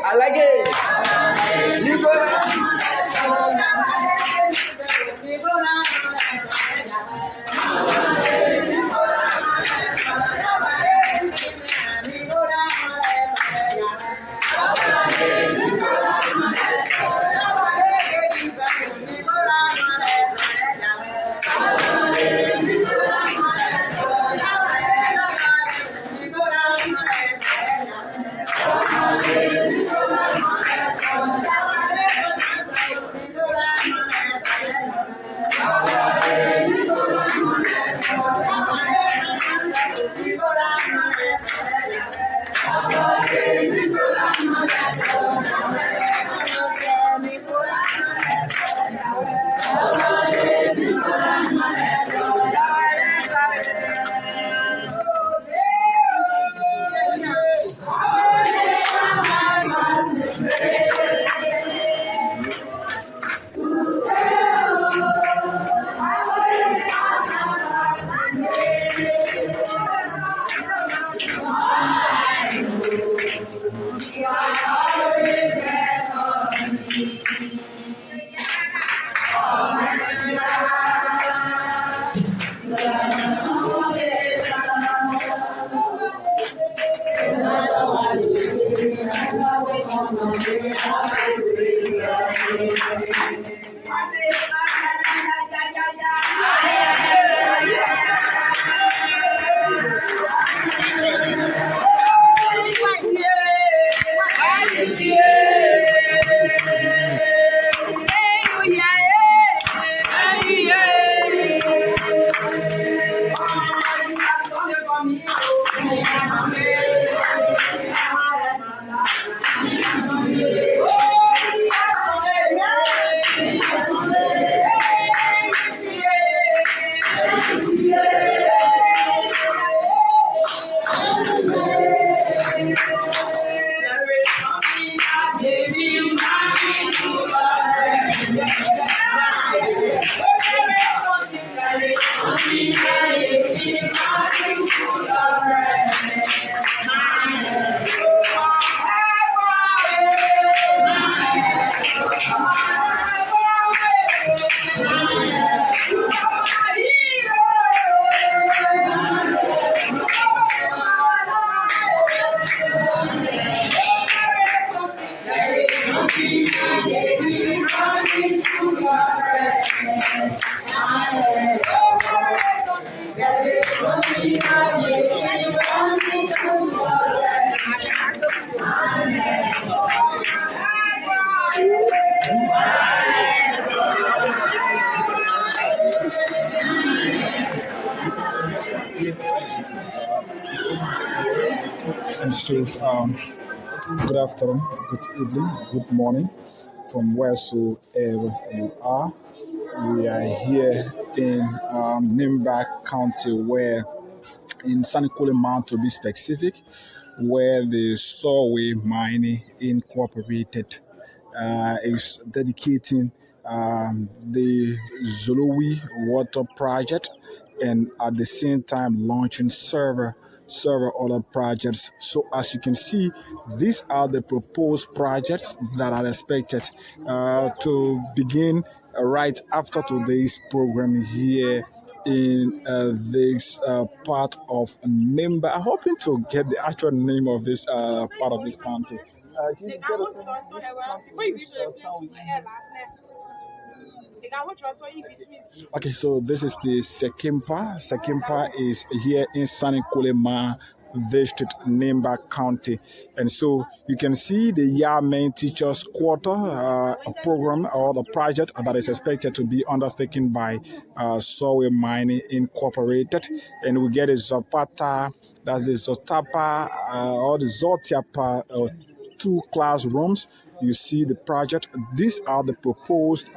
I like it. And so, good afternoon, good evening, good morning from wheresoever you are. We are here in Nimba County, where in Sannikole Mount to be specific, where the Solway Mining Incorporated is dedicating the Zolowee Water Project, and at the same time launching several other projects. So as you can see, these are the proposed projects that are expected to begin right after today's program here in this part of Nimba. I'm hoping to get the actual name of this part of this county. Okay, so this is the Sekimpa. Sekimpa is here in Sannikole District, Nimba County. And so you can see the Main Teachers Quarter, a program or the project that is expected to be undertaken by Solway Mining Incorporated. And we get a Zapata, that's the Zotapa or the Zotiapa, 2 classrooms. You see the project. These are the proposed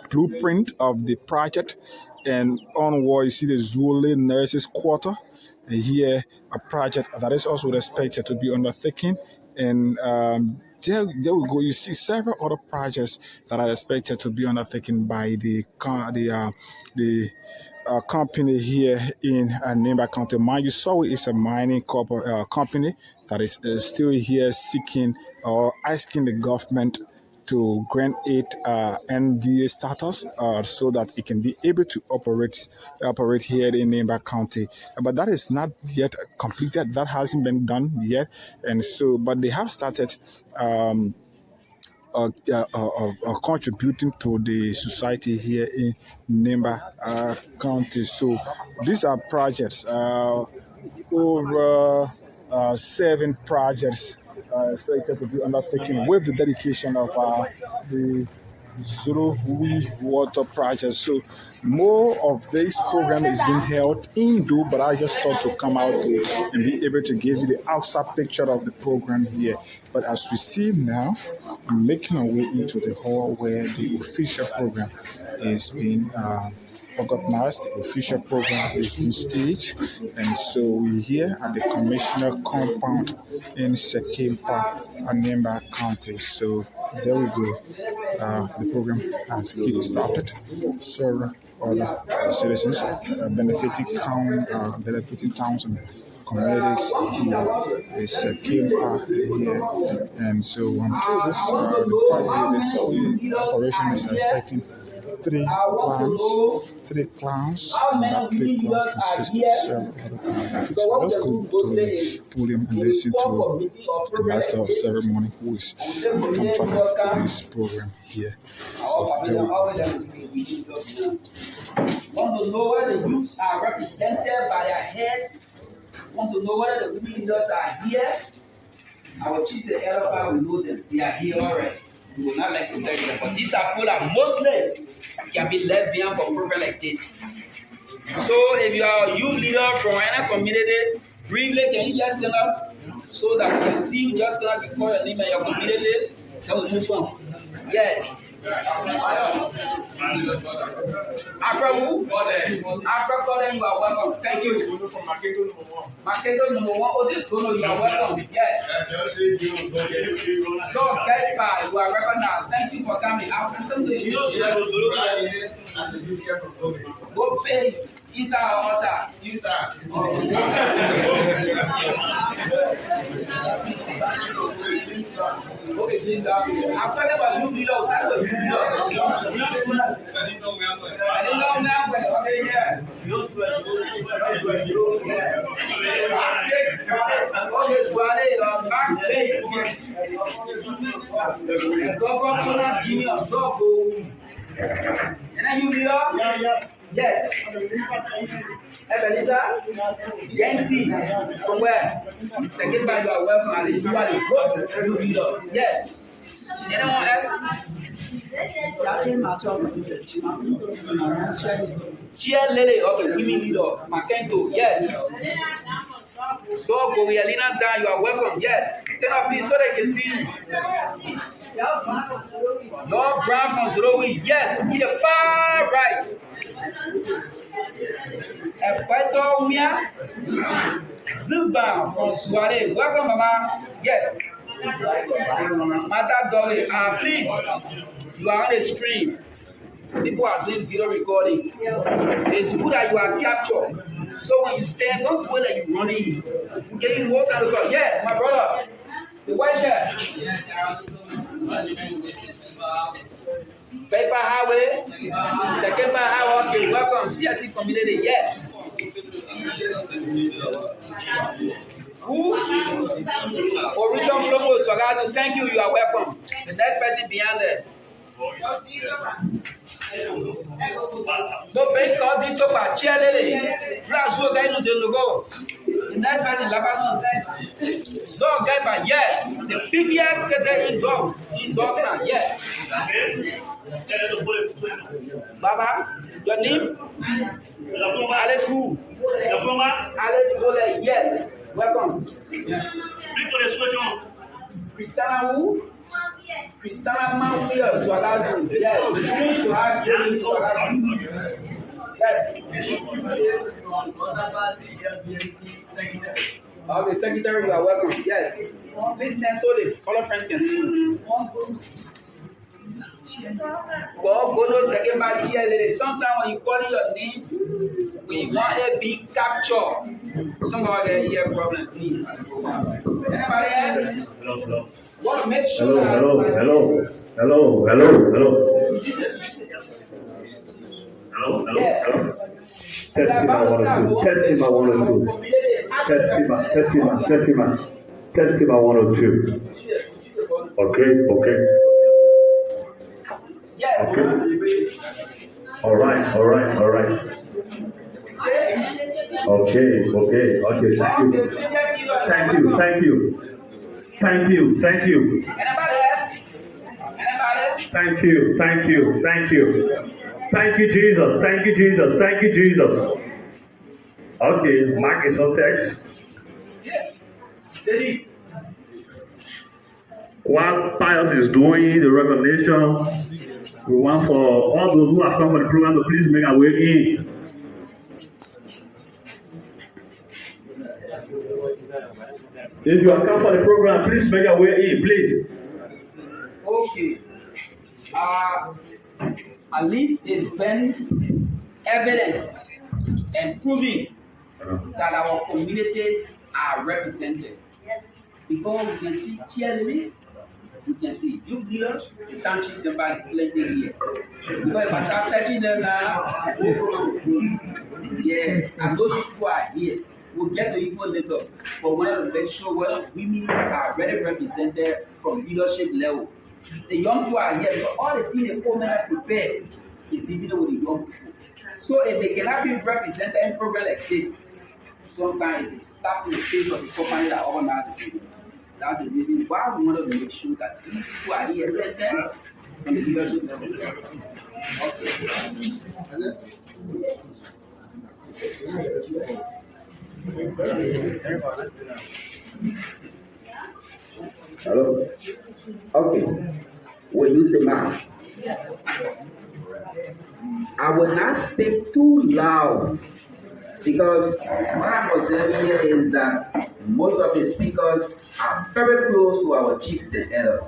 blueprint of the project. And onward, you see the Zolowee Nurses Quarter. And here, a project that is also expected to be undertaken. And there we go. You see several other projects that are expected to be undertaken by the company here in Nimba County. Mind you, Solway is a mining company that is still here seeking or asking the government to grant it NDA status so that it can be able to operate here in Nimba County. But that is not yet completed. That hasn't been done yet. And so, but they have started contributing to the society here in Nimba County. So these are projects, over 7 projects expected to be undertaken with the dedication of the Zolowee Water Project. So more of this program is being held indoor, but I just thought to come out and be able to give you the outside picture of the program here. But as we see now, I'm making our way into the hall where the official program is being organized. The official program is being staged, and so we're here at the Commissioner Compound in Sekimpa, Nimba County. So there we go. The program has kick-started. Several other citizens benefiting towns and communities here is Sekimpa here, and so I'm told this the operation is affecting 3 plants, and that 3 plants consist of several other communities. So let's go to the podium and listen to the master of ceremony who is contracted to this program here. So there we go. Want to know where the youths are represented by their heads? Want to know whether the women leaders are here? Our chiefs and elder will know them. They are here already. We will not like to tell you that, but these are people that mostly can be left behind for a program like this. So if you are a youth leader from any community, briefly can you just stand up so that we can see you? Just stand up before your name and your community. Then we'll move on. Yes. After who? After calling, you are welcome. Thank you. From Makedo number 1. Oh, this one, you are welcome. Yes. So, Kaipa, you are recognized. Thank you for coming. Go pay. Isa or Osa? Isa. Okay, Jesus. I'm talking about you leader. I didn't know now. Okay, yeah. And then you leader? Yes. Ebenezer? Yenti. From where? Second by you are welcome. You leader. Yes. Anyone else? Chia Lele, okay, women leader. Makento, yes. So, Govialina Dan, you are welcome, yes. Stand up, please, so they can see you. Lord Brown from Zolowee, yes, in the far right. Equator Mia Zuba from Suare, welcome, Mama, yes. Mother Dolly, please, you are on the screen. People are doing video recording. It's good that you are captured. So when you stand, don't feel like you're running. You getting walk out of the car. Yes, my brother. The white shirt. Paper Highway. Second by Highway. Okay, welcome. CSC community. Yes. Who? Original Flomo Swagazo. Thank you. You are welcome. The next person behind there. No pay call this up at Chelele. Plus, what guy knows the logo. The next person, Labason. So, guy, yes. The PBS said that is all. He's all now. Yes. Baba, your name? Alice who? Alice Bole. Yes. Welcome. Christiana who? Christina Maui or Swalazu. Yes, the three to have James Swalazu. Yes. Okay, Secretary, you are welcome. Yes. Please stand so the other friends can see you. Second by here. Sometimes when you call your names, when you want a big capture, somebody here problem. Anybody else? Hello. Want to make sure Hello. Yes. Testing my 102. Testing my 102. Okay. Yes. Okay. All right. Okay. Thank you. Anybody else? Thank you. Thank you, Jesus. Okay, Mark is on text. While Pius is doing the recognition, we want for all those who have come for the program to please make our way in. If you have come for the program, please make your way in, please. Okay. At least it's been evidence and proving that our communities are represented. Yes. Because we can see cheerleaders, we can see youth leaders, you can't treat them by plenty here. Because if I start touching them now, yes, and those people are here. We'll get to equal later. But we want to make sure whether women are really represented from leadership level. The young people are here, so all the things the women are prepared is divided with the young people. So if they cannot be represented in program like this, sometimes it's start in the face of the company that organize the meeting. That's the reason why we want to make sure that these people are here represented from the leadership level. Hello? Okay. We'll use the mic. I will not speak too loud because what I'm observing here is that most of the speakers are very close to our chiefs and elders.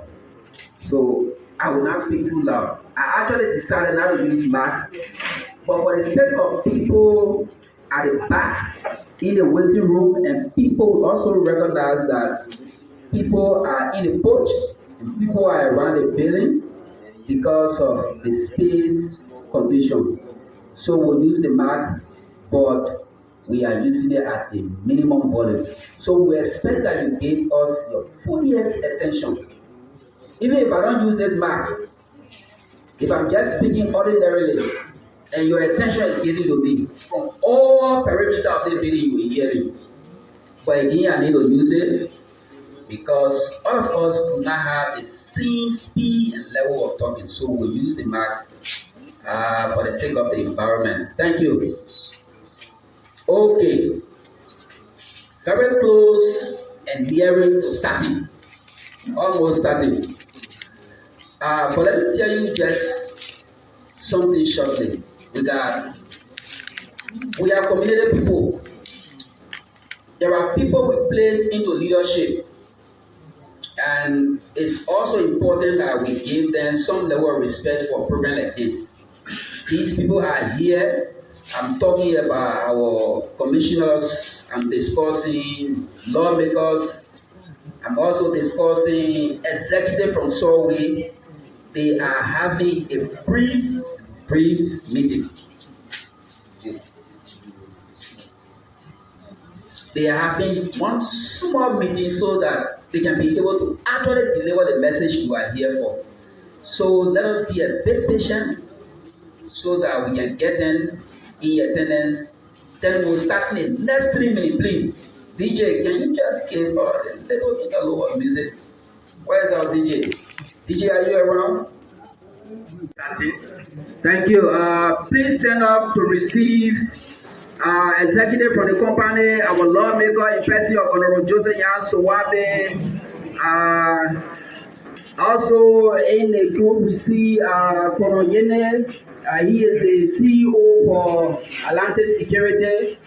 So I will not speak too loud. I actually decided not to use mic, but for the sake of people at the back in the waiting room, and people also recognize that people are in the porch and people are around the building because of the space condition. So we'll use the mic, but we are using it at a minimum volume. So we expect that you give us your fullest attention. Even if I don't use this mic, if I'm just speaking ordinarily, and your attention is given to me, from all perimeter of the building you will hear me. But again, I need to use it because all of us do not have the same speed and level of talking. So we'll use the mic for the sake of the environment. Thank you. Okay. Very close and nearing to starting. Almost starting. But let me tell you just something shortly. We are community people. There are people we place into leadership, and it's also important that we give them some level of respect for a program like this. These people are here. I'm talking about our commissioners. I'm discussing lawmakers. I'm also discussing executive from Solway. They are having a brief meeting. They are having one small meeting so that they can be able to actually deliver the message you are here for. So let us be a bit patient so that we can get them in attendance. Then we'll start in the next 3 minutes, please. DJ, can you just give a little bit of music? Where's our DJ? DJ, are you around? Thank you. Please stand up to receive executive from the company, our lawmaker in person of Honorable Joseph Yan Sowabe, Also in the group we see Koronjene. He is the CEO for Atlantic Security.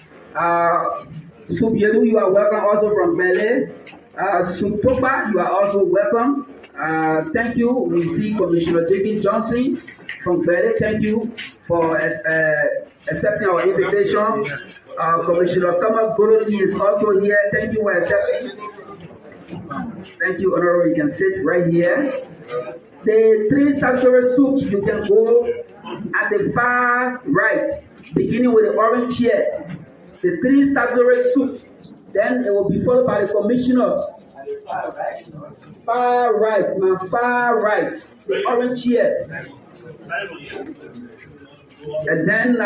Subielu, you are welcome also from Bele. Sutopa, you are also welcome. Thank you. We see Commissioner J.P. Johnson from Bele. Thank you for accepting our invitation. Commissioner Thomas Goroti is also here. Thank you for accepting. Thank you, Honorable. You can sit right here. The 3 statutory suits, you can go at the far right, beginning with the orange chair. The 3 statutory suits. Then it will be followed by the commissioners. Far right, my far right, the orange chair. And then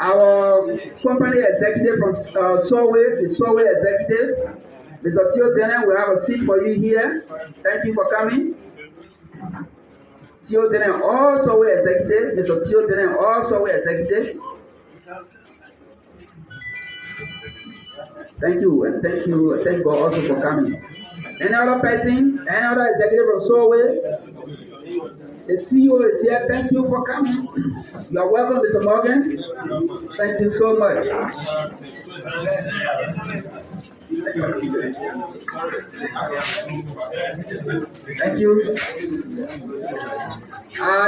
our company executive from Solway, the Solway executive, Mr. Theo Denen, we have a seat for you here. Thank you for coming. Theo Denen, also Solway executive. Mr. Theo Denen, also Solway executive. Thank you, and thank you, thank God also for coming. Any other person, any other executive from Solway? The CEO is here. Thank you for coming. You are welcome, Mr. Morgan. Thank you so much. Thank you.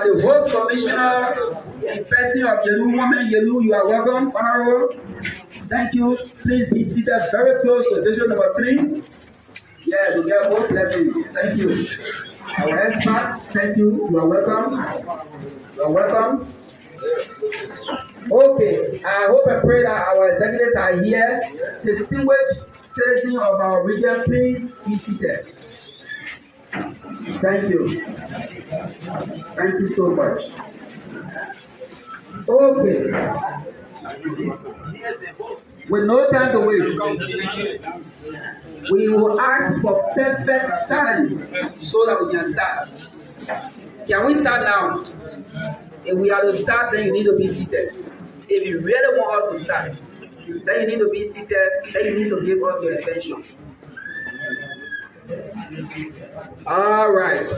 The host commissioner, in person of Yelu, woman Yelu, you are welcome, Honorable. Thank you. Please be seated very close to district number 3. Yeah, we get both blessings. Thank you. Our expert, thank you. You are welcome. You are welcome. Okay, I hope and pray that our executives are here. Distinguished citizens of our region, please be seated. Thank you. Thank you so much. Okay. With no time to waste, we will ask for perfect silence so that we can start. Can we start now? If we are to start, then you need to be seated. If you really want us to start, then you need to be seated, then you need to give us your attention. All right.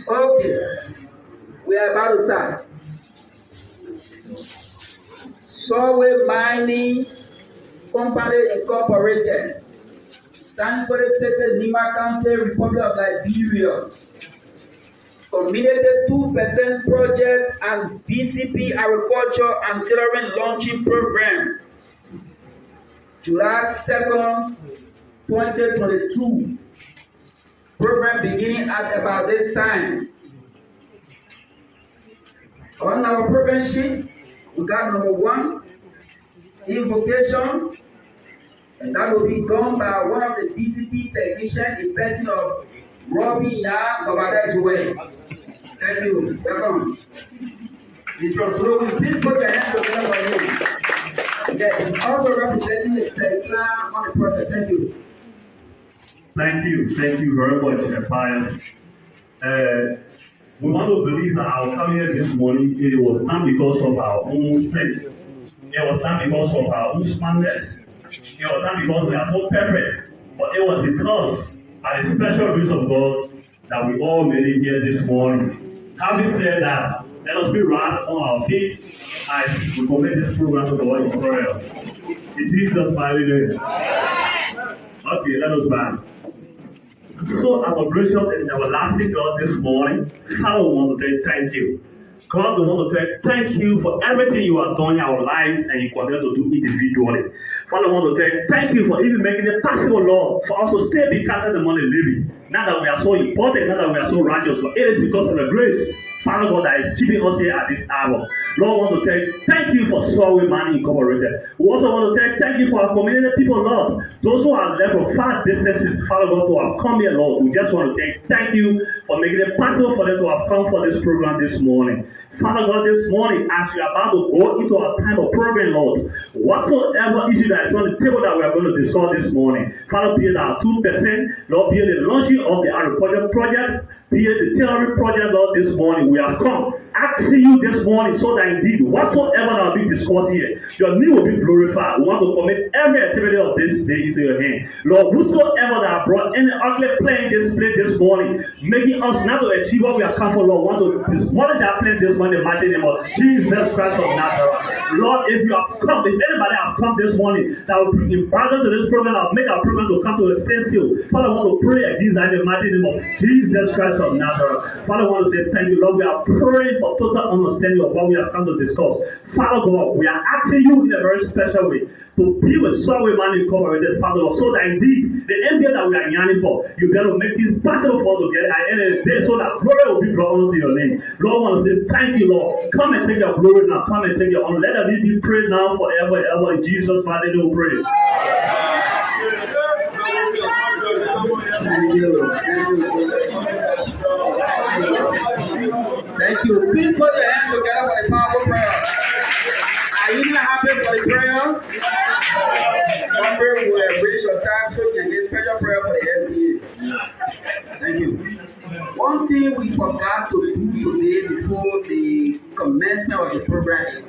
Okay, we are about to start. Solway Mining Company Incorporated, Sanford City, Nimba County, Republic of Liberia. Community 2% project and BCP Agriculture and Tailoring Launching Program. July 2nd, 2022. Program beginning at about this time. On our program sheet, we got number 1, invocation, and that will be done by one of the BCP technicians in person of Robbie Na Babadeswe. Thank you. Welcome. Mr. Zolowee, please put your hands together for him. Yes, also representing the plan on the project. Thank you. Thank you very much, Empire. We want to believe that our coming here this morning, it was not because of our own strength. It was not because of our own smartness. It was not because we are so perfect. But it was because, by the special grace of God, that we all made it here this morning. Having said that, let us be right on our feet as we commit this program to the Lord in prayer. In Jesus' mighty name. Okay, let us bow. So our gracious and everlasting God this morning, Father, we want to say thank you. God, we want to say thank you for everything you have done in our lives and you continue to do individually. Father, we want to say thank you for even making it possible, Lord, for us to still be counted among the living. Not that we are so important, not that we are so righteous, but it is because of the grace, Father God, that is keeping us here at this hour. Lord, we want to thank you for Solway Mining Incorporated. We also want to thank you for our community people, Lord. Those who are left from far distances, Father God, who have come here, Lord. We just want to thank you for making it possible for them to have come for this program this morning. Father God, this morning, as we are about to go into our time of program, Lord, whatsoever issue that is on the table that we are going to discuss this morning, Father, be it our 2%, Lord, be it the launching of the agriculture project, be it the tailoring project, Lord, this morning, we have come asking you this morning so that indeed whatsoever that will be discussed here, your name will be glorified. We want to commit every activity of this day into your hand. Lord, whosoever that brought any ugly plan in this place this morning, making us not to achieve what we are come for, Lord, want to demolish our plan this morning in the mighty name of Jesus Christ of Nazareth. Lord, if you have come, if anybody have come this morning that will bring embargo to this program, I'll make our program to come to a standstill. Father, I want to pray against that in the mighty name of Jesus Christ of Nazareth. Father, I want to say thank you, Lord. We are praying for total understanding of what we have come to discuss. Father God, we are asking you in a very special way to be with Solway man incorporated, Father God, so that indeed the end that we are yearning for, you got to make things possible for us to get at the end of the day so that glory will be brought unto your name. Lord, I want to say thank you, Lord. Come and take your glory now. Come and take your honor. Let us be praised now forever and ever. In Jesus' mighty name we pray. Thank you. Please put your hands together for the powerful prayer. Are you not happy for the prayer? Remember, we will waste your time so you can get special prayer for the FDA. Thank you. One thing we forgot to do today before the commencement of the program is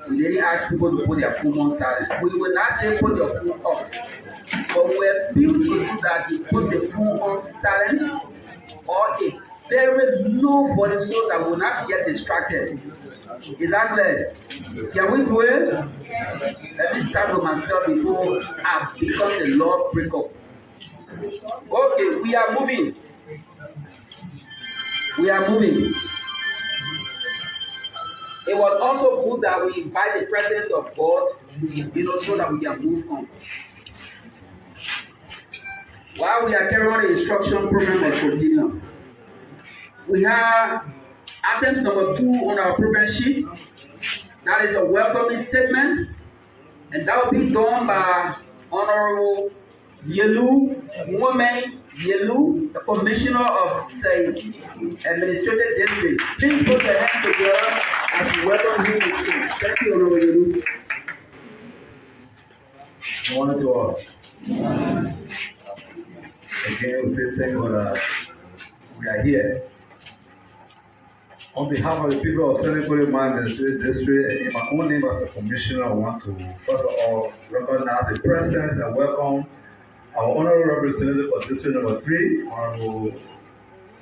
we didn't ask people to put their phone on silent. We will not say put your phone off. But we're built to do that you put the phone on silent or a very low volume so that we will not get distracted. Is that clear? Can we do it? Let me start with myself before I become the Lord break up. Okay, we are moving. We are moving. It was also good that we invite the presence of God, so that we can move on. While we are carrying on the instruction program of continue, we have item number 2 on our program sheet. That is a welcoming statement, and that will be done by Honorable Yelu, Woman Yelu, the Commissioner of Administrative District. Please put your hands together as we welcome him to speak. Thank you, Honorable Yelu. Good morning to all. Again, we say thank you that we are here. On behalf of the people of Solway Man District, and in my own name as a commissioner, I want to first of all recognize the presence and welcome our honorable representative for district number 3, Honorable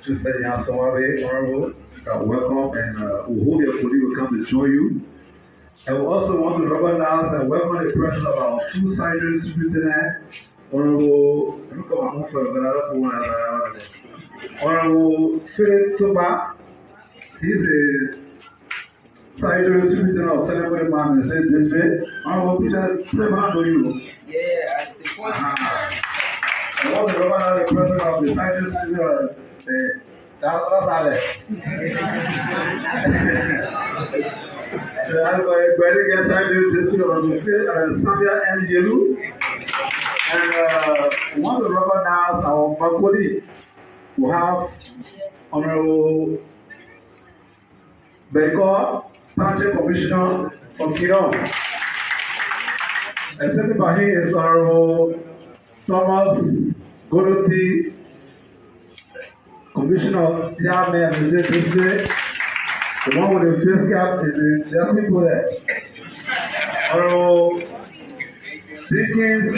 Solway. Honorable, welcome, and we hope your colleague will come to join you. And we also want to recognize and welcome the presence of our 2 sergeant superintendents, Honorable Philip Toba. He's a sergeant superintendent of Solway Man District. Honorable Peter, play hand on you. Yeah, I see. I want to recognize the presence of the sergeant superintendent. That's I'm going to get started this on Samuel M. Yelu. And want to recognize our colleague who have Honorable Beko, Township Commissioner from Kiron. And sitting by him is Honorable Thomas Goroti, Commissioner of Yame and District. The one with the face cap is the simple there. Honorable Dickens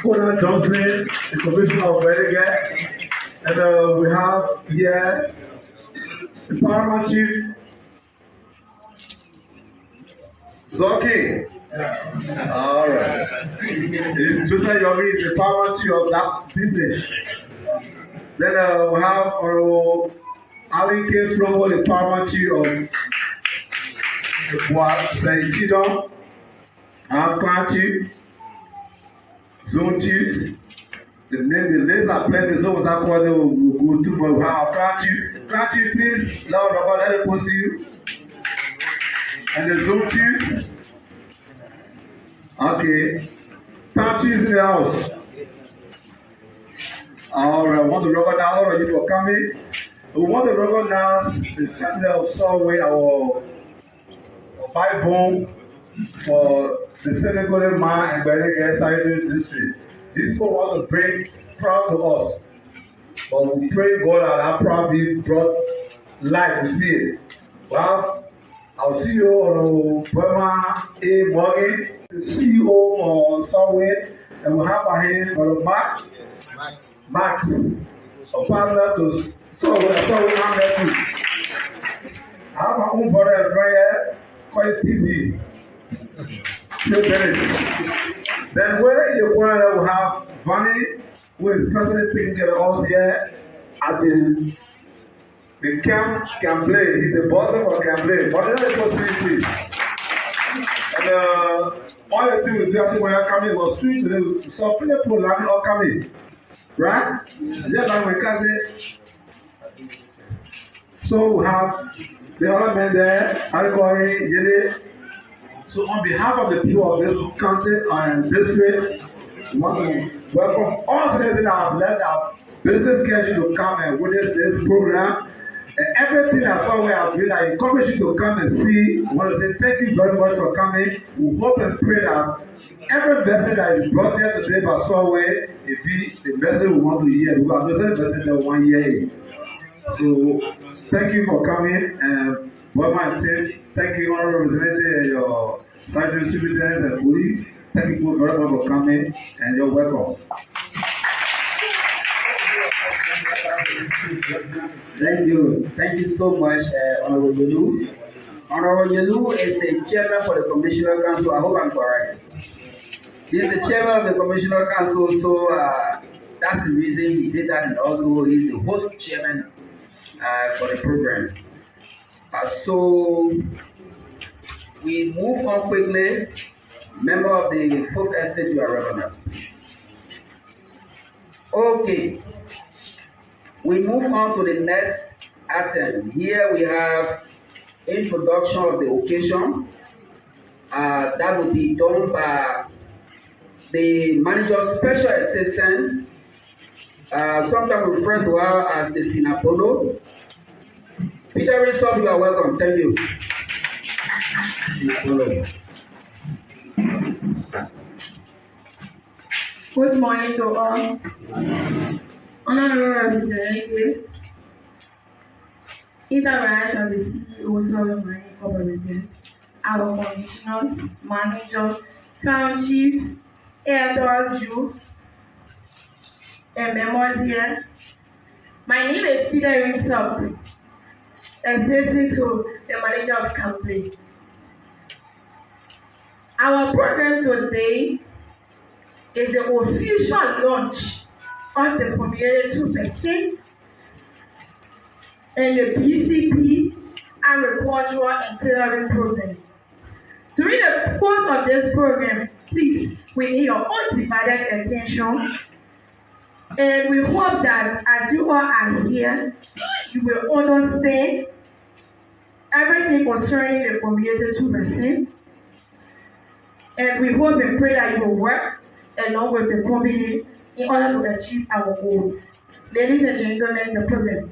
Conan Johnson, the Commissioner of Dedicate. And we have here the Paramount Chief Zoki. All right. Mr. Yomi is the Paramount Chief of that district. Then we have Honorable Ali K. Flomo, the Paramount Chief of St. Tito. I have Clan Chief, Zone Chiefs. The list are plenty, so without quarter we'll go to, but we have our Clan Chief. Clan Chief, please, Lord Robert, let me post you. And the Zone Chiefs. Okay. Clan Chiefs in the house. All right, I want to recognize all of you for coming. We want to recognize the family of Solway, our backbone for the Solway Man and Dedicate Sergeant District. These people want to bring proud to us, but we pray God that our proud be brought live to see it. Well, our CEO, Burma A. Morgan, the CEO of Solway, and we have our hand for Max, a partner to Solway Town Nimba County. I have my own brother and friend here, called TV. Then where you want to have Vanny, who is personally taking care of us here at the camp Camblay. He's the boss of Camblay. But let us see please. And all the things we do after when you're coming was street today. So people are all coming. Right? Just like we can say. So we have the other men there, Alcohol, Yele. So on behalf of the people of this county and district, we want to welcome all citizens that have left our business schedule to come and witness this program. And everything that Solway has been, I encourage you to come and see. I want to say thank you very much for coming. We hope and pray that every message that is brought here today by Solway will be the message we want to hear. Because this is the message that we want to hear. So thank you for coming. And welcome team. Thank you, Honorable Representative, and your Sergeant Superintendent and police. Thank you very much for coming, and you're welcome. Thank you. Thank you so much, Honorable Yelu. Honorable Yelu is the chairman for the Commissioner Council. I hope I'm correct. He is the chairman of the Commissioner Council, so that's the reason he did that, and also he's the host chairman for the program. So we move on quickly. Member of the folk estate, you are recognized, please. Okay. We move on to the next item. Here we have introduction of the occasion. That will be done by the manager's special assistant, sometimes referred to her as the Finapolo. Peter Rizzo, you are welcome. Thank you. Good morning to all. Honorable representatives, interaction of the CEO Solomon Incorporated, our commissioners, managers, town chiefs, elders, youths, and members here. My name is Peter Rizzo, assistant to the manager of campaign. Our program today is the official launch of the Community 2% and the BCP agricultural and tailoring programs. During the course of this program, please, we need your undivided attention, and we hope that as you all are here, you will understand everything concerning the Community 2%, and we hope and pray that you will work along with the company in order to achieve our goals. Ladies and gentlemen, the program.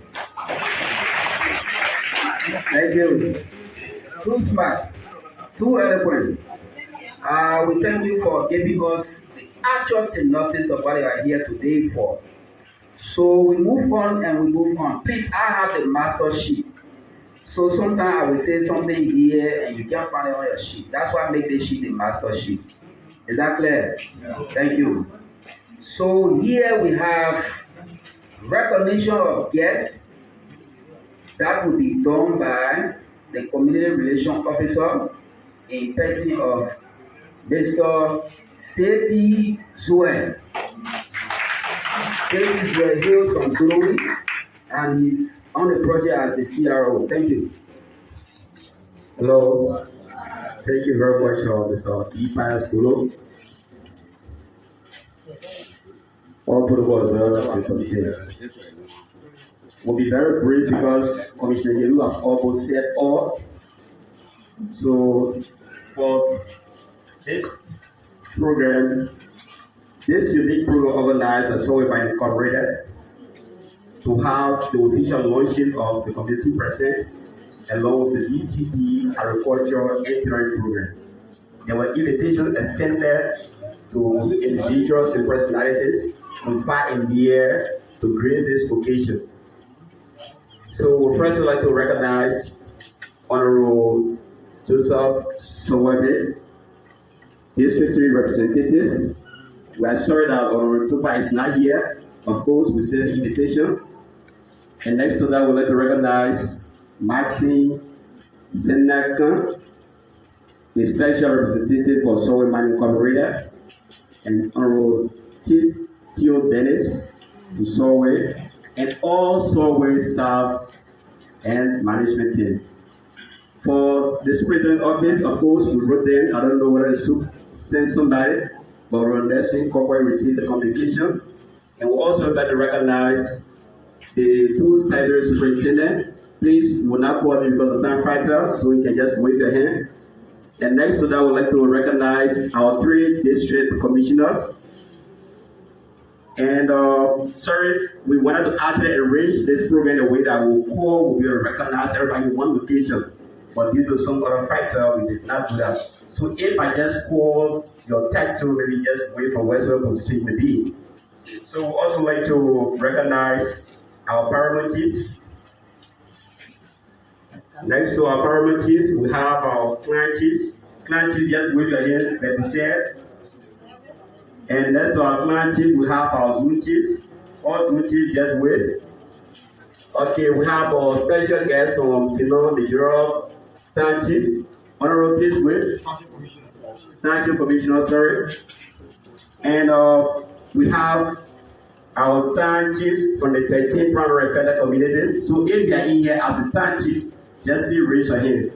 Thank you. Too smart, too eloquent. We thank you for giving us the actual synopsis of what you are here today for. So we move on and we move on. Please, I have the master sheet. So sometimes I will say something here and you can't find it on your sheet. That's why I make this sheet the master sheet. Is that clear? Yeah. Thank you. So here we have recognition of guests that will be done by the community relations officer in person of Mr. Seti Zue. Seti Zue hails from Zolowee and he's on the project as the CRO. Thank you. Hello. Thank you very much, Mr. Ipa Stulo. All protocols are sustained. We'll be very brief because Commissioner Yelu have almost said all. So for this program, this unique program organized by Solway Incorporated to have the official launching of the Community 2% along with the BCP Agriculture Engineering Program. There were invitations extended to individuals and personalities from far and near to grace this occasion. So we'd first like to recognize Honorable Joseph Solway, District 3 Representative. We are sorry that Honorable Tupa is not here. Of course, we send an invitation. And next to that, we'd like to recognize Maxine Senakan, the Special Representative for Solway Mining Incorporated, and Honorable Chief Theo Dennis to Solway, and all Solway staff and management team. For the Superintendent Office, of course, we wrote them. I don't know whether they should send somebody, but Rondesi Corporate received the communication. And we also like to recognize the two Statutory Superintendent. Please, will not call me because of time factor, so you can just wave your hand. And next to that, we'd like to recognize our 3 district commissioners. And sorry, we wanted to actually arrange this program in a way that we'll be able to recognize everybody in one location. But due to some other factor, we did not do that. So if I just call your title, maybe just wait for whatever position you may be. So we also like to recognize our paramount chiefs. Next to our paramount chiefs, we have our clan chiefs. Clan chiefs, just wave your hand, let me share. And next to our clan chief, we have our Zoom chiefs. All Zoom chiefs, just wave. Okay, we have our special guest from Tino, the Europe Town Chief. Honorable, please wave. Township Commissioner, sorry. And we have our town chiefs from the 13 primary federal communities. So if you are in here as a town chief, just please raise your hand.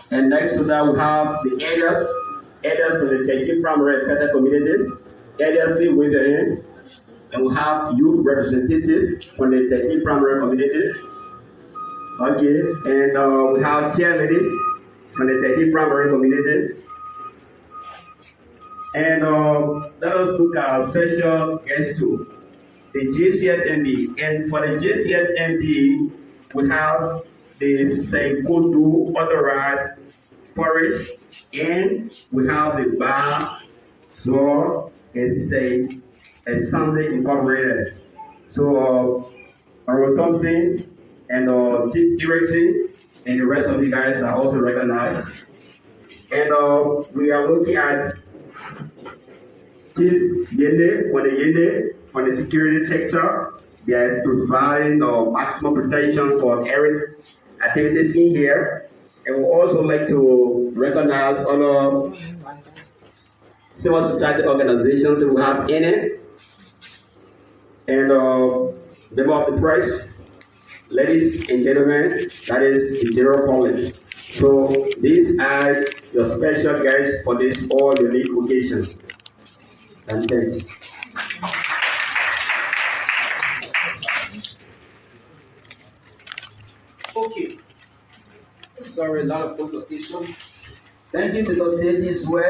And next to that, we have the elders from the 13 primary federal communities. Elders, please wave your hands. And we have youth representative from the 13 primary communities. Okay, and we have cheerleaders from the 13 primary communities. And let us look at our special guest too, the JCFMB. And for the JCFMB, we have the Senkodu authorized forest, and we have the bar, so it's a Sunday Incorporated. So Honorable Thompson and Chief Erickson and the rest of you guys are also recognized. And we are looking at Chief Yende for the security sector. They are providing maximum protection for every activities in here. And we also like to recognize other civil society organizations that we have in it. And member of the press, ladies and gentlemen, that is the general public. So these are your special guests for this all unique occasion. And thanks. Okay. Sorry, a lot of consultation. Thank you, Mr. Safety as well.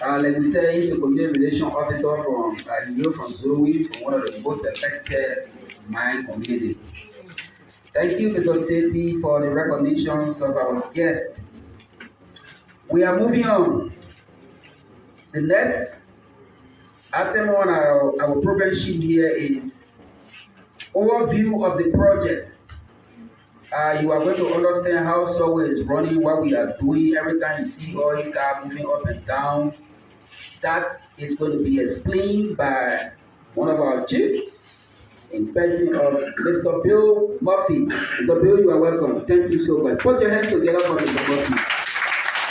Like we said, he's a community relation officer from Zolowee, from one of the most affected mine community. Thank you, Mr. Safety, for the recognitions of our guests. We are moving on. The next item on our program sheet here is overview of the project. You are going to understand how Solway is running, what we are doing. Every time you see oil car moving up and down, that is going to be explained by one of our chiefs in person of Mr. Bill Murphy. Mr. Bill, you are welcome. Thank you so much. Put your hands together for Mr. Murphy.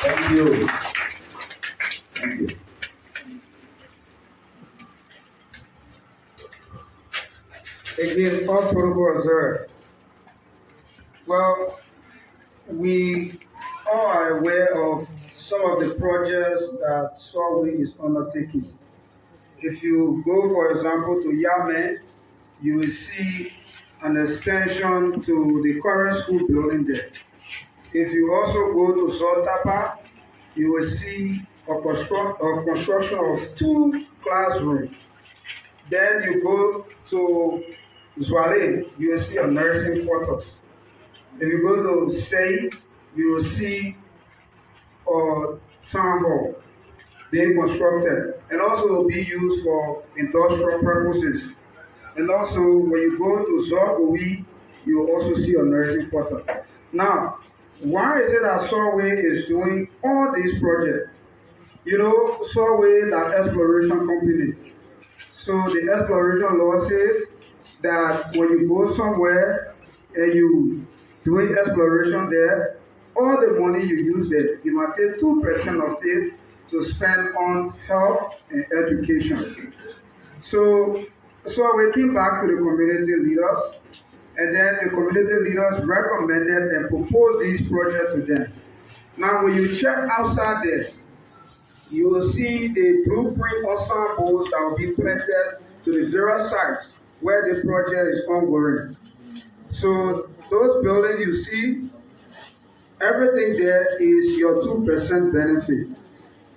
Thank you. Thank you. Again, all protocol observed. Well, we all are aware of some of the projects that Solway is undertaking. If you go, for example, to Yamen, you will see an extension to the current school building there. If you also go to Zoltapa, you will see a construction of 2 classrooms. Then you go to Zolowee, you will see a nursing quarters. If you go to Say, you will see a town hall being constructed, and also will be used for industrial purposes. And also, when you go to Zolowee, you will also see a nursing quarter. Now, why is it that Solway is doing all these projects? You know, Solway, that exploration company. So the exploration law says that when you go somewhere and you doing exploration there, all the money you use there, you must take 2% of it to spend on health and education. So we came back to the community leaders, and then the community leaders recommended and proposed these projects to them. Now, when you check outside there, you will see the blueprint ensembles that will be planted to the various sites where the project is ongoing. So those buildings you see, everything there is your 2% benefit.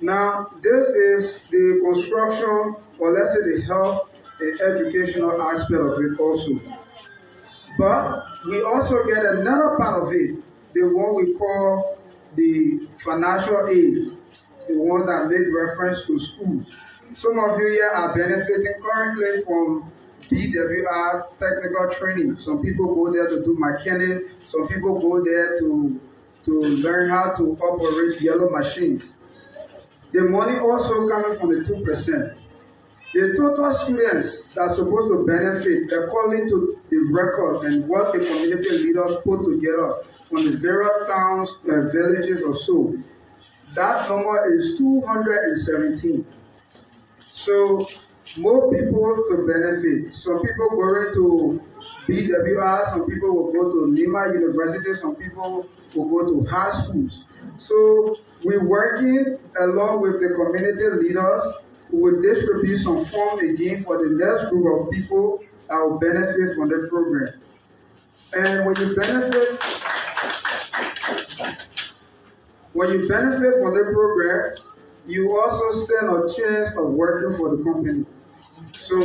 Now, this is the construction, or let's say the health and educational aspect of it also. But we also get another part of it, the one we call the financial aid, the one that made reference to schools. Some of you here are benefiting currently from BWR technical training. Some people go there to do mechanic. Some people go there to learn how to operate yellow machines. The money also coming from the 2%. The total students that are supposed to benefit according to the record and what the community leaders put together from the various towns and villages or so, that number is 217. So more people to benefit. Some people going to BWR, some people will go to Nimba University, some people will go to high schools. So we're working along with the community leaders who will distribute some funds again for the next group of people that will benefit from the program. And when you benefit from the program, you also stand a chance of working for the company. So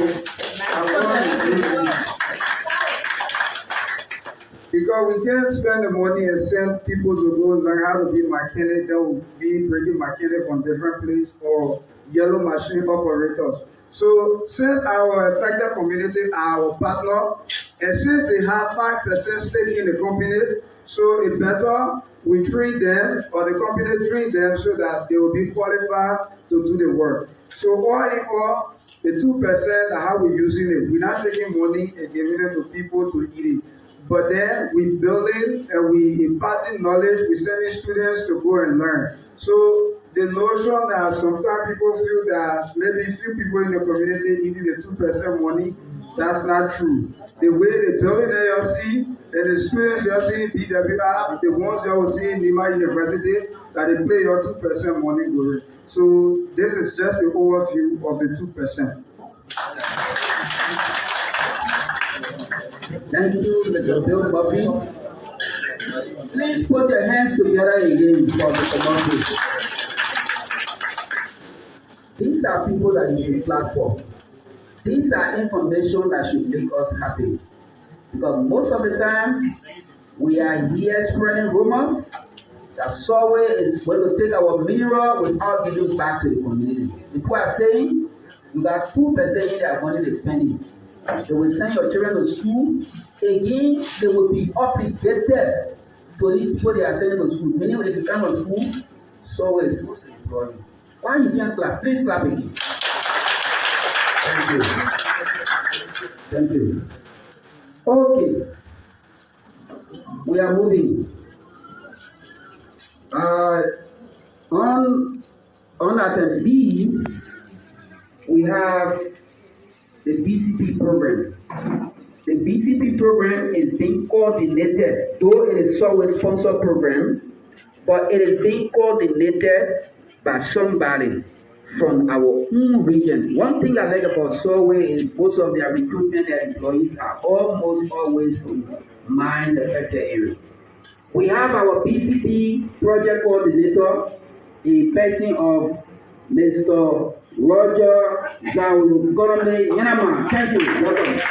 because we can't spend the money and send people to go learn how to be mechanic, they will be bringing mechanic from different places or yellow machine operators. So since our affected community are our partner, and since they have 5% stake in the company, so it better we train them or the company train them so that they will be qualified to do the work. So all in all, the 2% how we're using it. We're not taking money and giving it to people to eat it. But then we building and we imparting knowledge, we sending students to go and learn. So the notion that sometimes people feel that maybe few people in the community eating the 2% money, that's not true. The way the building that you see and the students you see in BWR, the ones you will see in Nimba University, that they play your 2% money going. So this is just the overview of the 2%. Thank you, Mr. Bill Buffy. Please put your hands together again for Mr. Buffy. These are people that you should clap for. These are information that should make us happy. Because most of the time, we are here spreading rumors that Solway is going to take our mineral without giving back to the community. People are saying, you got 2% in their money they're spending. They will send your children to school. Again, they will be obligated to these people they are sending to school. Meaning, if you come to school, Solway is supposed to employ you. Why you can't clap? Please clap again. Thank you. Thank you. Okay. We are moving. On item B, we have the BCP program. The BCP program is being coordinated, though it is Solway sponsored program, but it is being coordinated by somebody from our own region. One thing I like about Solway is most of their recruitment and employees are almost always from mines affected area. We have our BCP project coordinator, a person of Mr. Roger Zolowee Town. Thank you. Welcome.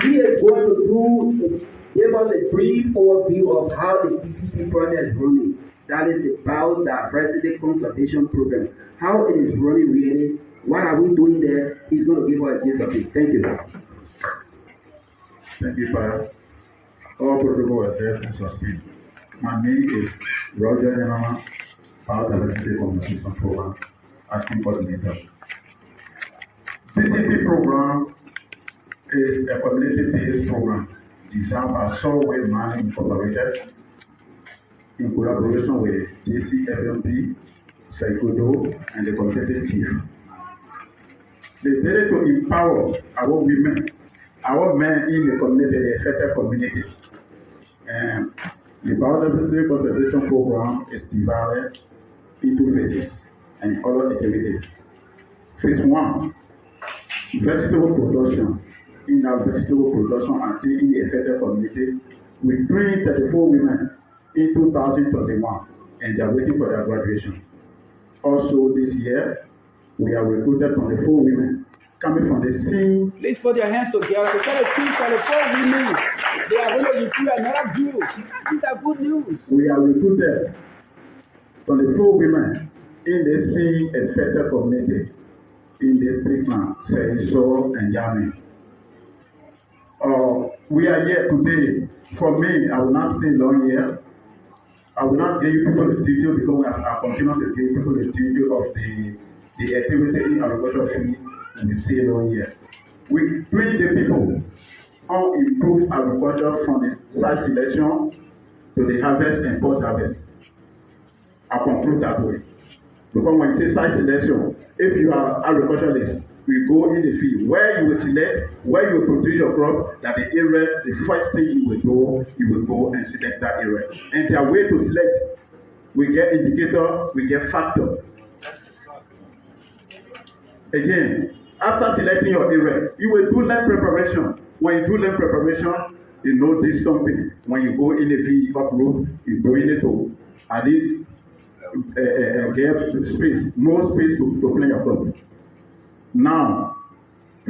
He is going to give us a brief overview of how the BCP project is running. That is about the Biodiversity Conservation Program. How it is running really, what are we doing there? He's going to give us a gist of it. Thank you. Thank you, Father. All protocol observed and sustained. My name is Roger Nemama, Power Diversity Communication Program, Acting Coordinator. PCP program is a community-based program designed by Solway Mining Incorporated in collaboration with JCFMP, Psychodo, and the community chief. They did it to empower our women, our men in the community, the affected communities. And the biodiversity conservation program is divided into phases and other activities. Phase 1, vegetable production. In our vegetable production and in the affected community, we trained 34 women in 2021 and they are waiting for their graduation. Also this year, we have recruited 24 women coming from the same. Please put your hands together. So tell the team 24 women. They are going to recruit another group. These are good news. We have recruited 24 women in the same affected community in this treatment, Seisho and Yami. We are here today. For me, I will not stay long here. I will not give people the detail because I continue to give people the detail of the activity in agriculture field and the stay long here. We train the people on improve agriculture from the site selection to the harvest and post-harvest. I conclude that way. Because when you say site selection, if you are agriculturalist, we go in the field where you will select, where you will produce your crop, that the area, the first thing you will go and select that area. And their way to select, we get indicator, we get factor. Again, after selecting your area, you will do land preparation. When you do land preparation, you know this something. When you go in the field, up road, you go in it to at least get space, more space to plant your crop. Now,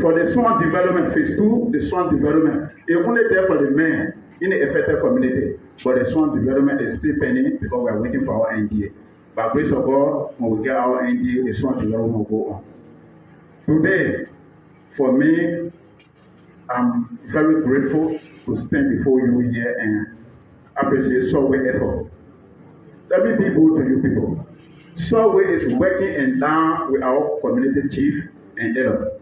for the swan development, phase 2, the swan development, it's only there for the men in the affected community. But the swan development is still pending because we are waiting for our NDA. By grace of God, when we get our NDA, the swan development will go on. Today, for me, I'm very grateful to stand before you here and appreciate Solway effort. Let me be good to you people. Solway is working in line with our community chief and elder.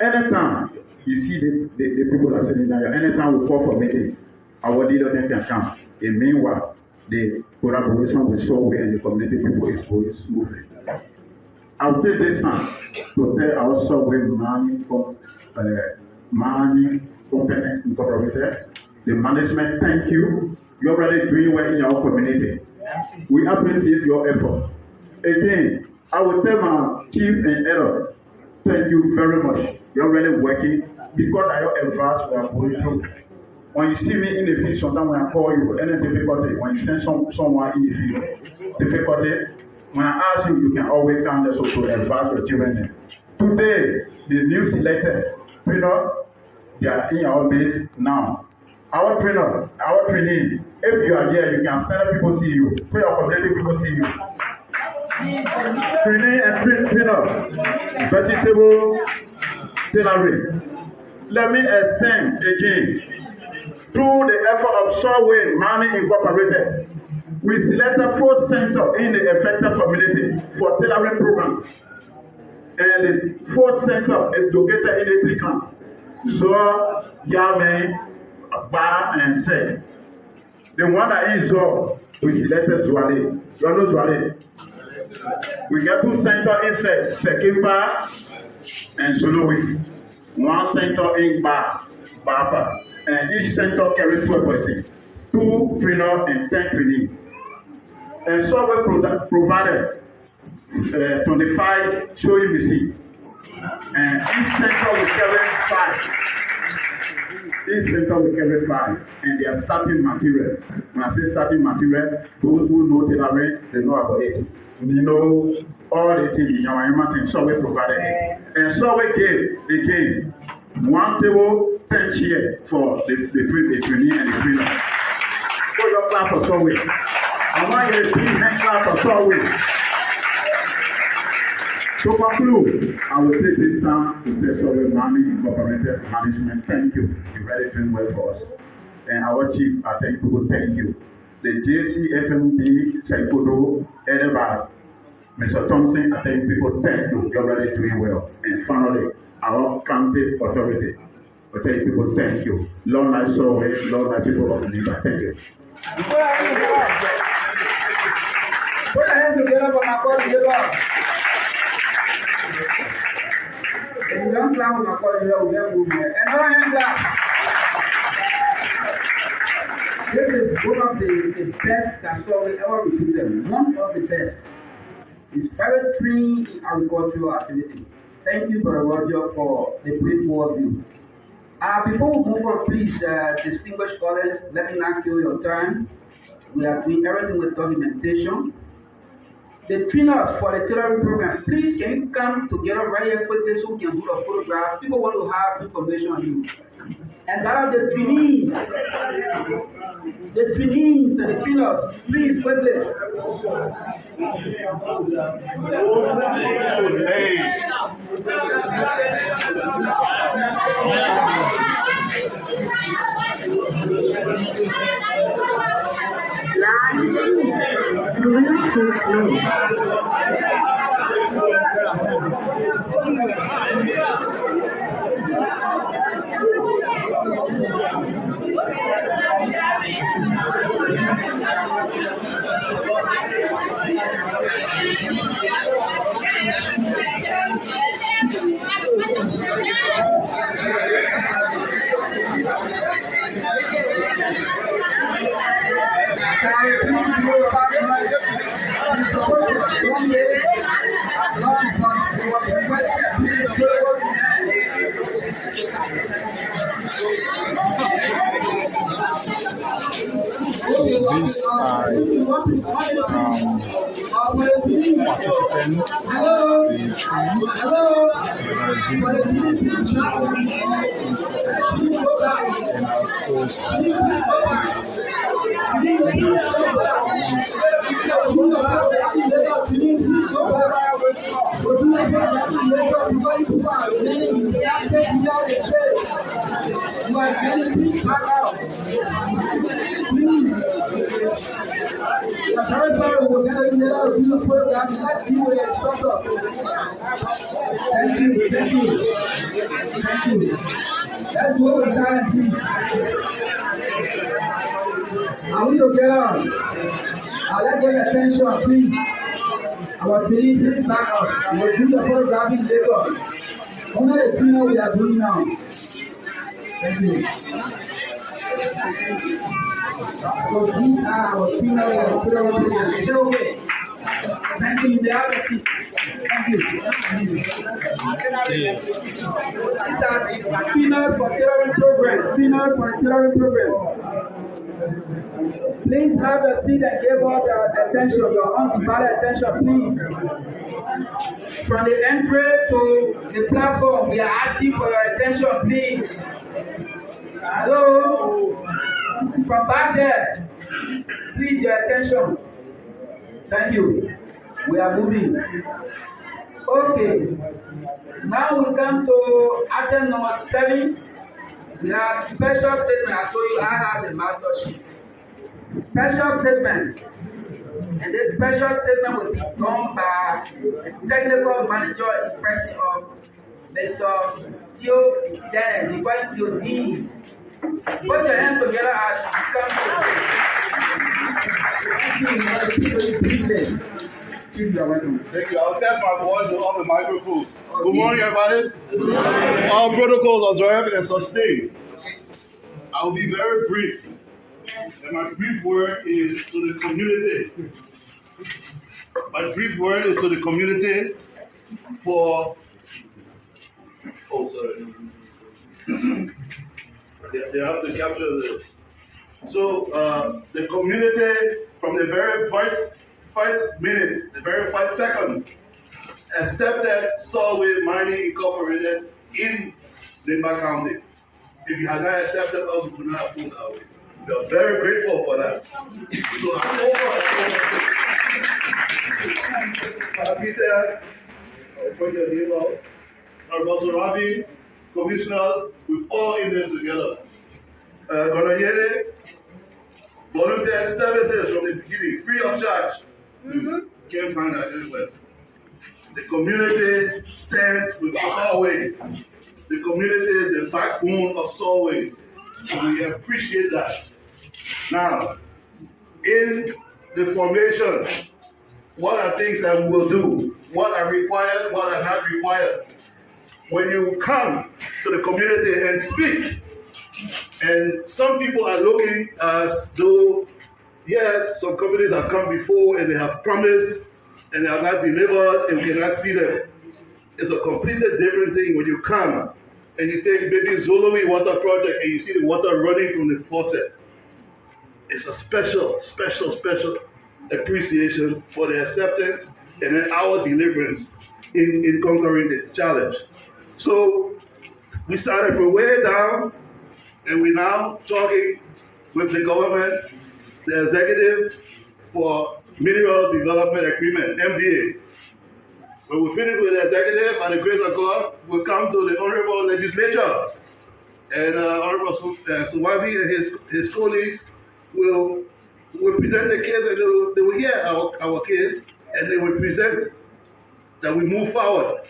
Anytime you see the people are sitting down, anytime we call for meeting, our leader then can come. And meanwhile, the collaboration with Solway and the community people is going smoothly. I'll take this time to tell our Solway Mining Company Incorporated, the management, thank you. You're already doing well in our community. We appreciate your effort. Again, I will tell my chief and elder, thank you very much. You're really working because I have advice we are going through. When you see me in the field, sometimes when I call you, any difficulty, when you send someone in the field, difficulty, when I ask you, you can always come there to advise your children. Today, the new selected trainer, they are in our base now. Our trainer, our training, if you are here, you can stand up, people see you. Put your community, people see you. Training and trainer, vegetable tailoring. Let me extend again. Through the effort of Solway Mining Incorporated, we selected 4 centers in the affected community for tailoring program. And the 4th center is located in the 3 camps. Zor, Yame, Ba, and Se. The one that is Zor, we selected Zolowee. You know Zolowee? We get 2 centers in Sekimba and Zolowee. 1 center in Bapa. And each center carries 12 persons, 2 trainers and 10 trainees. And Solway provided 25 showing machines. And each center will carry 5. Each center will carry 5. And they are starting material. When I say starting material, those who know tailoring, they know about it. We know all the things in our human Solway provided. And Solway gave 1 table, 10 chairs for the trainee and the trainer. Put your clap for Solway. I want you to big hand clap for Solway. To conclude, I will take this time to tell Solway Mining Incorporated management, thank you. You really doing well for us. and our chief, I thank people, thank you. The JCFMD, Saikodo, Edinburgh, Mr. Thompson, I thank people, thank you. You're already doing well. And finally, our county authority, I thank people, thank you. Lord, my Solway, Lord, my people of Nimba, thank you. Put your hands together for my God, Lagos. If you don't clap for my God, Lagos, we'll get movement. And no hands up. This is one of the best that Solway ever recruited. One of the best. He's very trained in agricultural activity. Thank you, Brother Roger, for the brief overview. Before we move on, please, distinguished audience, let me not kill your time. We are doing everything with documentation. The trainers for the tailoring program, please, can you come together very quickly so we can do a photograph? People want to have information on you. And that are the trainees and the trainers, please, quickly. So these are participants, the tree that has been organized in and of course Thank you. Let's go with silence, please. I want to get up. Let's get attention, please. Our please back up. We'll do the photographing later. Only the cleaner we are doing now. Thank you. So these are our cleaner. Is it okay? Thank you. They have a seat. Thank you. These are the cleaners for tailoring program. Cleaners for tailoring program. Please have a seat and give us your attention, your undivided attention, please. From the entry to the platform, we are asking for your attention, please. Hello? From back there, please, your attention. Thank you. We are moving. Okay. Now we come to item number 7. We have special statement. I told you I have the master sheet. Special statement. And this special statement will be done by the technical manager in person of Mr. Theo Dennis. He calls Theo D. Put your hands together as you come to. Thank you. I'll test my voice on the microphone. Good morning, everybody. All protocols observed and sustained. I will be very brief. And my brief word is to the community. My brief word is to the community for. Oh, sorry. They have to capture this. So, the community from the very first minute, the very first second, accepted Solway Mining Incorporated in Nimba County. If you had not accepted us, we would not have moved out. We are very grateful for that. So Peter, put your name out. Our Ravi, commissioners, we're all in this together. Gonoyere volunteer services from the beginning, free of charge. Can't find that anywhere. The community stands with Solway. The community is the backbone of Solway. We appreciate that. Now, in the formation, what are things that we will do? What are required? What are not required? When you come to the community and speak, and some people are looking as though, yes, some companies have come before and they have promised and they have not delivered and we cannot see them. It's a completely different thing when you come and you take maybe Zolowee water project and you see the water running from the faucet. It's a special appreciation for the acceptance and then our deliverance in conquering the challenge. So we started from way down and we're now talking with the government, the executive for Mineral Development Agreement, MDA. When we finish with the executive, by the grace of God, we'll come to the Honorable Legislature. And Honorable Solway and his colleagues will present the case and they will hear our case and they will present that we move forward.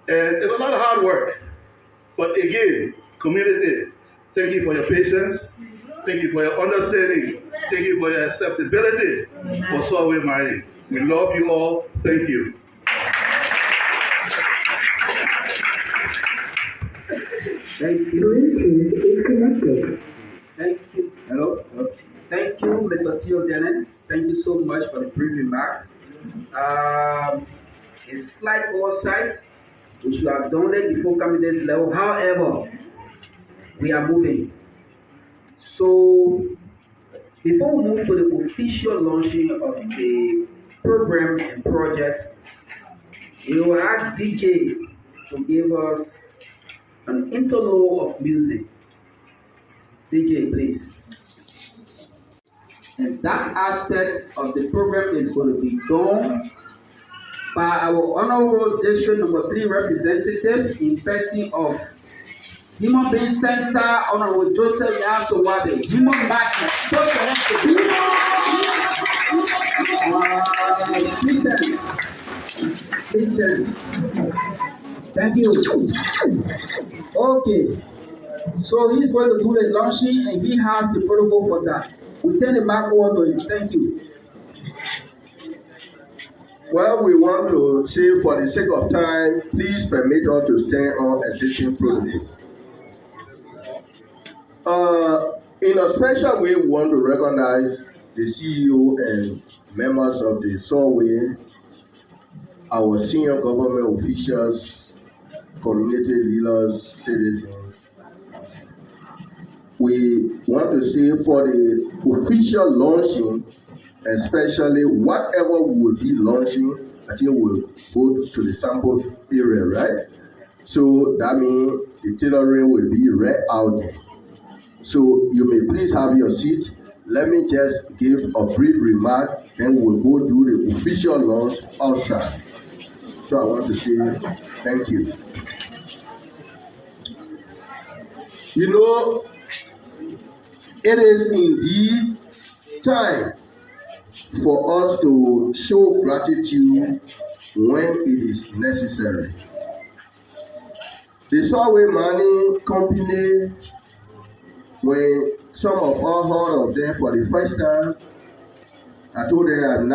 And it's a lot of hard work. But again, community, thank you for your patience. Thank you for your understanding. Thank you for your acceptability for Solway mining. We love you all. Thank you. Thank you. Thank you. Hello. Thank you, Mr. Theo Dennis. Thank you so much for the brief remark. A slight oversight. We should have done it before coming to this level. However, we are moving. So, before we move to the official launching of the program and project, we will ask DJ to give us an interlude of music. DJ, please. And that aspect of the program is going to be done by our Honorable District Number 3 representative in person of Human Being Center, Honorable Joseph Yasowabe. Human Magnet. Please stand. Thank you. Okay. So he's going to do the launching and he has the protocol for that. We turn the mic over to him. Thank you. Well, we want to say for the sake of time, please permit us to stand on existing protocols. In a special way, we want to recognize the CEO and members of the Solway, our senior government officials, community leaders, citizens. We want to say for the official launching, especially whatever we will be launching, I think we'll go to the sample area, right? So that means the tailoring will be right out there. So you may please have your seat. Let me just give a brief remark, then we'll go do the official launch outside. So I want to say thank you. You know, it is indeed time for us to show gratitude when it is necessary. The Solway Mining Company, when some of us heard of them for the first time, I told them I'm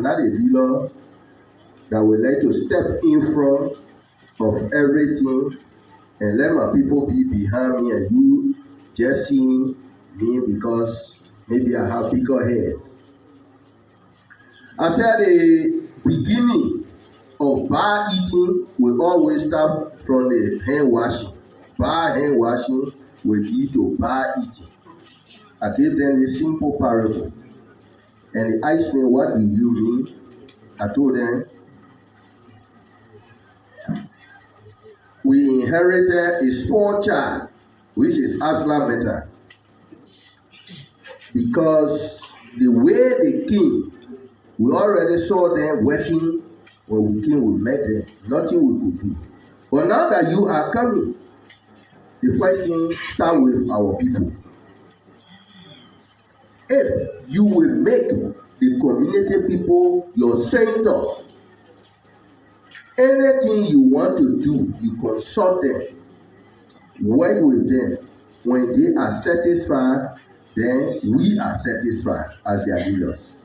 not a dealer that would like to step in front of everything and let my people be behind me and you just seeing me because maybe I have bigger heads. I said the beginning of bar eating will always start from the hand washing. Bar hand washing will lead to bar eating. I gave them this simple parable. And they asked me, what do you mean? I told them, we inherited a small child, which is Asla Meta. Because the way they came, we already saw them working. When we came, we met them. Nothing we could do. But now that you are coming, the first thing start with our people. If you will make the community people your center, anything you want to do, you consult them, work with them. When they are satisfied, then we are satisfied as their leaders.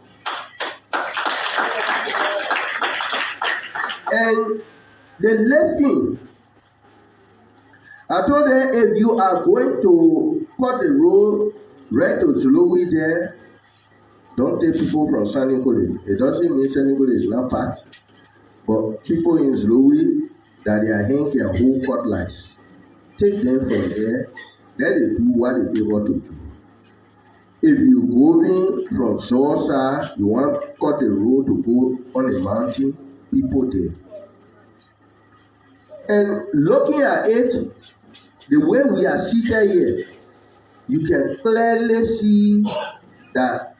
And the next thing, I told them, if you are going to cut the road right to Zolowee there, don't take people from Sannikole. It doesn't mean Sannikole is not part, but people in Zolowee that they are hanging and whole cutlass, take them from there, let them do what they're able to do. If you go in from Zosa, you want to cut the road to go on a mountain, people there. And looking at it, the way we are seated here, you can clearly see that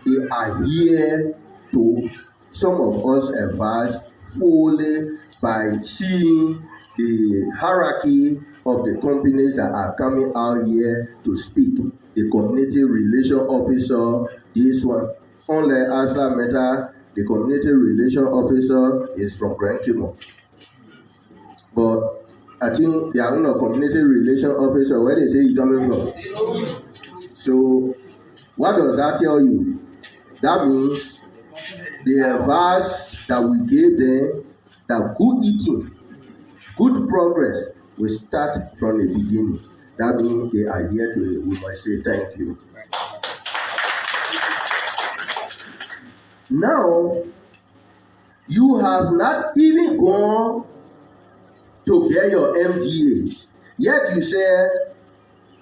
they are here to some of us advise fully by seeing the hierarchy of the companies that are coming out here to speak. The community relation officer, this one. Unlike Asla Meta, the community relation officer is from Grand Kimo. But I think they are not a community relation officer. Where they say he's coming from? So what does that tell you? That means the advice that we gave them, that good eating, good progress will start from the beginning. That means they are here today. We must say thank you. Now, you have not even gone to get your MDA. Yet you say,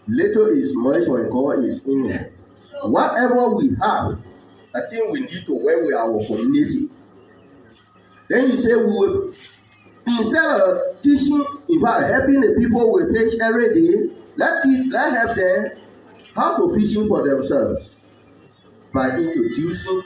little is much when God is in it. Whatever we have, I think we need to work with our community. Then you say, we will, instead of teaching about helping the people with fish every day, let's help them how to fishing for themselves by introducing